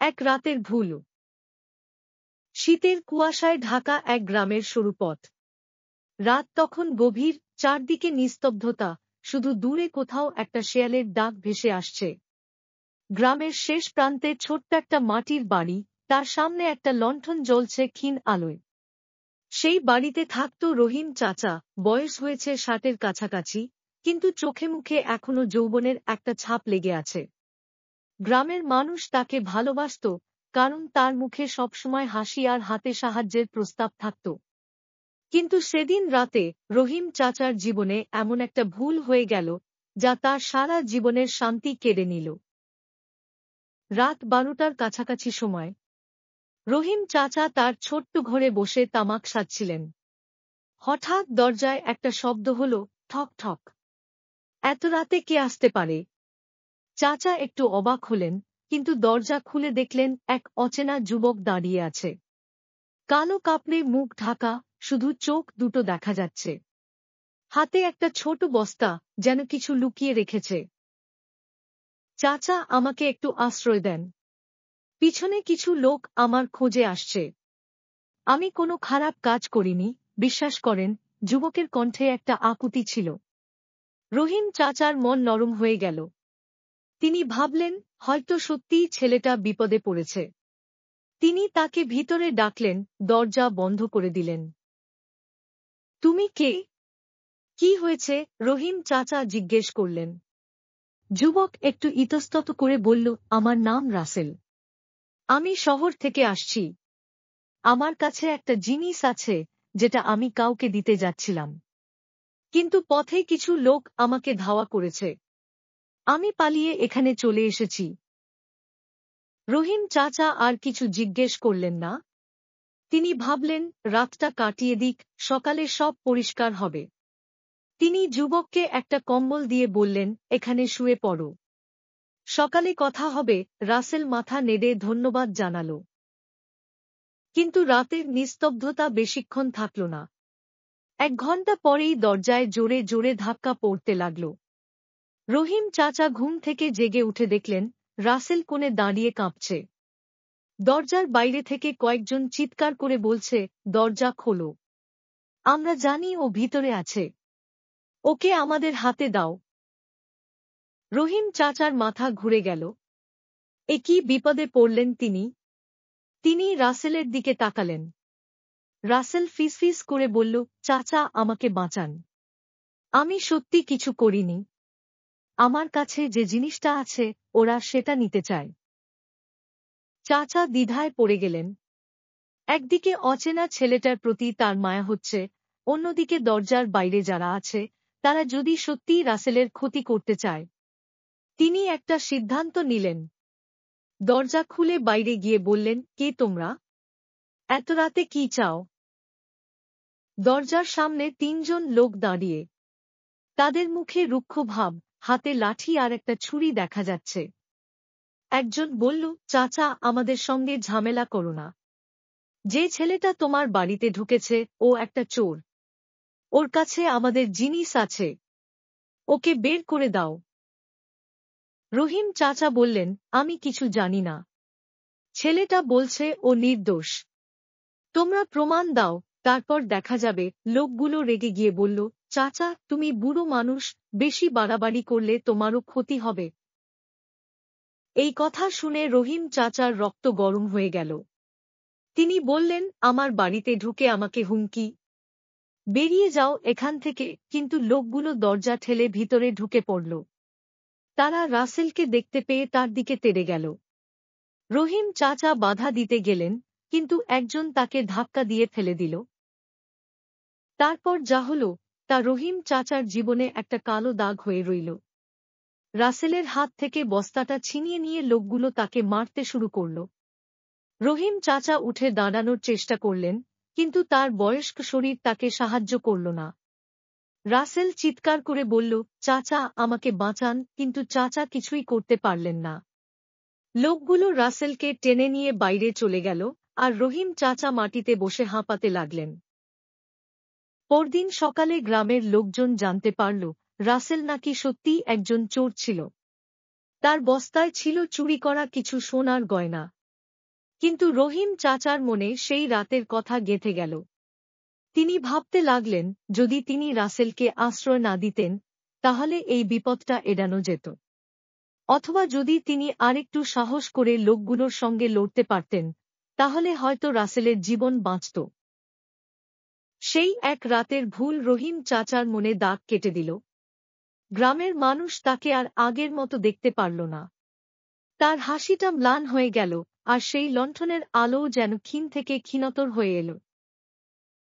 এক রাতের ভুল। শীতের কুয়াশায় ঢাকা এক গ্রামের সরু পথ। রাত তখন গভীর, চারদিকে নিস্তব্ধতা, শুধু দূরে কোথাও একটা শেয়ালের ডাক ভেসে আসছে। গ্রামের শেষ প্রান্তে ছোট্ট একটা মাটির বাড়ি, তার সামনে একটা লণ্ঠন জ্বলছে ক্ষীণ আলোয়। সেই বাড়িতে থাকত রহিম চাচা, বয়স হয়েছে ৬০-এর কাছাকাছি, কিন্তু চোখে মুখে এখনো যৌবনের একটা ছাপ লেগে আছে। গ্রামের মানুষ তাকে ভালোবাসত, কারণ তার মুখে সবসময় হাসি আর হাতে সাহায্যের প্রস্তাব থাকত। কিন্তু সেদিন রাতে রহিম চাচার জীবনে এমন একটা ভুল হয়ে গেল, যা তার সারা জীবনের শান্তি কেড়ে নিল। রাত ১২টার কাছাকাছি সময় রহিম চাচা তার ছোট্ট ঘরে বসে তামাক সাজছিলেন। হঠাৎ দরজায় একটা শব্দ হল, ঠক ঠক। এত রাতে কে আসতে পারে? চাচা একটু অবাক হলেন, কিন্তু দরজা খুলে দেখলেন এক অচেনা যুবক দাঁড়িয়ে আছে। কালো কাপড়ে মুখ ঢাকা, শুধু চোখ দুটো দেখা যাচ্ছে। হাতে একটা ছোট বস্তা, যেন কিছু লুকিয়ে রেখেছে। চাচা, আমাকে একটু আশ্রয় দেন। পিছনে কিছু লোক আমার খোঁজে আসছে। আমি কোনো খারাপ কাজ করিনি, বিশ্বাস করেন। যুবকের কণ্ঠে একটা আকুতি ছিল। রহিম চাচার মন নরম হয়ে গেল। তিনি ভাবলেন, হয়তো সত্যিই ছেলেটা বিপদে পড়েছে। তিনি তাকে ভিতরে ডাকলেন, দরজা বন্ধ করে দিলেন। তুমি কে? কি হয়েছে? রহিম চাচা জিজ্ঞেস করলেন। যুবক একটু ইতস্তত করে বলল, আমার নাম রাসেল। আমি শহর থেকে আসছি। আমার কাছে একটা জিনিস আছে, যেটা আমি কাউকে দিতে যাচ্ছিলাম। কিন্তু পথে কিছু লোক আমাকে ধাওয়া করেছে। আমি পালিয়ে এখানে চলে এসেছি। রহিম চাচা আর কিছু জিজ্ঞেস করলেন না। তিনি ভাবলেন, রাতটা কাটিয়ে দিক, সকালে সব পরিষ্কার হবে। তিনি যুবককে একটা কম্বল দিয়ে বললেন, এখানে শুয়ে পড়ো। সকালে কথা হবে। রাসেল মাথা নেড়ে ধন্যবাদ জানাল। কিন্তু রাতের নিস্তব্ধতা বেশিক্ষণ থাকল না। ১ ঘণ্টা পরেই দরজায় জোরে জোরে ধাক্কা পড়তে লাগল। রহিম চাচা ঘুম থেকে জেগে উঠে দেখলেন, রাসেল কোণে দাঁড়িয়ে কাঁপছে। দরজার বাইরে থেকে কয়েকজন চিৎকার করে বলছে, দরজা খোলো। আমরা জানি ও ভিতরে আছে। ওকে আমাদের হাতে দাও। রহিম চাচার মাথা ঘুরে গেল। এ কি বিপদে পড়লেন তিনি? তিনি রাসেলের দিকে তাকালেন। রাসেল ফিসফিস করে বলল, চাচা, আমাকে বাঁচান। আমি সত্যি কিছু করিনি। আমার কাছে যে জিনিসটা আছে, ওরা সেটা নিতে চায়। চাচা দ্বিধায় পড়ে গেলেন। একদিকে অচেনা ছেলেটার প্রতি তার মায়া হচ্ছে, অন্যদিকে দরজার বাইরে যারা আছে, তারা যদি সত্যিই রাসেলের ক্ষতি করতে চায়। তিনি একটা সিদ্ধান্ত নিলেন। দরজা খুলে বাইরে গিয়ে বললেন, কে তোমরা? এত রাতে কি চাও? দরজার সামনে ৩ জন লোক দাঁড়িয়ে। তাদের মুখে রুক্ষ ভাব, হাতে লাঠি আর একটা ছুরি দেখা যাচ্ছে। একজন বলল, চাচা, আমাদের সঙ্গে ঝামেলা করো না। যে ছেলেটা তোমার বাড়িতে ঢুকেছে, ও একটা চোর। ওর কাছে আমাদের জিনিস আছে। ওকে বের করে দাও। রহিম চাচা বললেন, আমি কিছু জানি না। ছেলেটা বলছে ও নির্দোষ। তোমরা প্রমাণ দাও, তারপর দেখা যাবে। লোকগুলো রেগে গিয়ে বলল, চাচা, তুমি বুড়ো মানুষ, বেশি বাড়াবাড়ি করলে তোমারও ক্ষতি হবে। এই কথা শুনে রহিম চাচার রক্ত গরম হয়ে গেল। তিনি বললেন, আমার বাড়িতে ঢুকে আমাকে হুমকি? বেরিয়ে যাও এখান থেকে। কিন্তু লোকগুলো দরজা ঠেলে ভিতরে ঢুকে পড়ল। তারা রাসেলকে দেখতে পেয়ে তার দিকে তেড়ে গেল। রহিম চাচা বাধা দিতে গেলেন, কিন্তু একজন তাকে ধাক্কা দিয়ে ফেলে দিল। তারপর যা হল, তা রহিম চাচার জীবনে একটা কালো দাগ হয়ে রইল। রাসেলের হাত থেকে বস্তাটা ছিনিয়ে নিয়ে লোকগুলো তাকে মারতে শুরু করল। রহিম চাচা উঠে দাঁড়ানোর চেষ্টা করলেন, কিন্তু তার বয়স্ক শরীর তাকে সাহায্য করল না। রাসেল চিৎকার করে বলল, চাচা, আমাকে বাঁচান। কিন্তু চাচা কিছুই করতে পারলেন না। লোকগুলো রাসেলকে টেনে নিয়ে বাইরে চলে গেল, আর রহিম চাচা মাটিতে বসে হাঁপাতে লাগলেন। পরদিন সকালে গ্রামের লোকজন জানতে পারল, রাসেল নাকি সত্যিই একজন চোর ছিল। তার বস্তায় ছিল চুরি করা কিছু সোনার গয়না। কিন্তু রহিম চাচার মনে সেই রাতের কথা গেঁথে গেল। তিনি ভাবতে লাগলেন, যদি তিনি রাসেলকে আশ্রয় না দিতেন তাহলে এই বিপদটা এড়ানো যেত। অথবা যদি তিনি আরেকটু সাহস করে লোকগুলোর সঙ্গে লড়তে পারতেন তাহলে হয়তো রাসেলের জীবন বাঁচত। সেই এক রাতের ভুল রহিম চাচার মনে দাগ কেটে দিল। গ্রামের মানুষ তাকে আর আগের মতো দেখতে পারল না। তার হাসিটা ম্লান হয়ে গেল, আর সেই লণ্ঠনের আলোও যেন ক্ষীণ থেকে ক্ষীণতর হয়ে এল।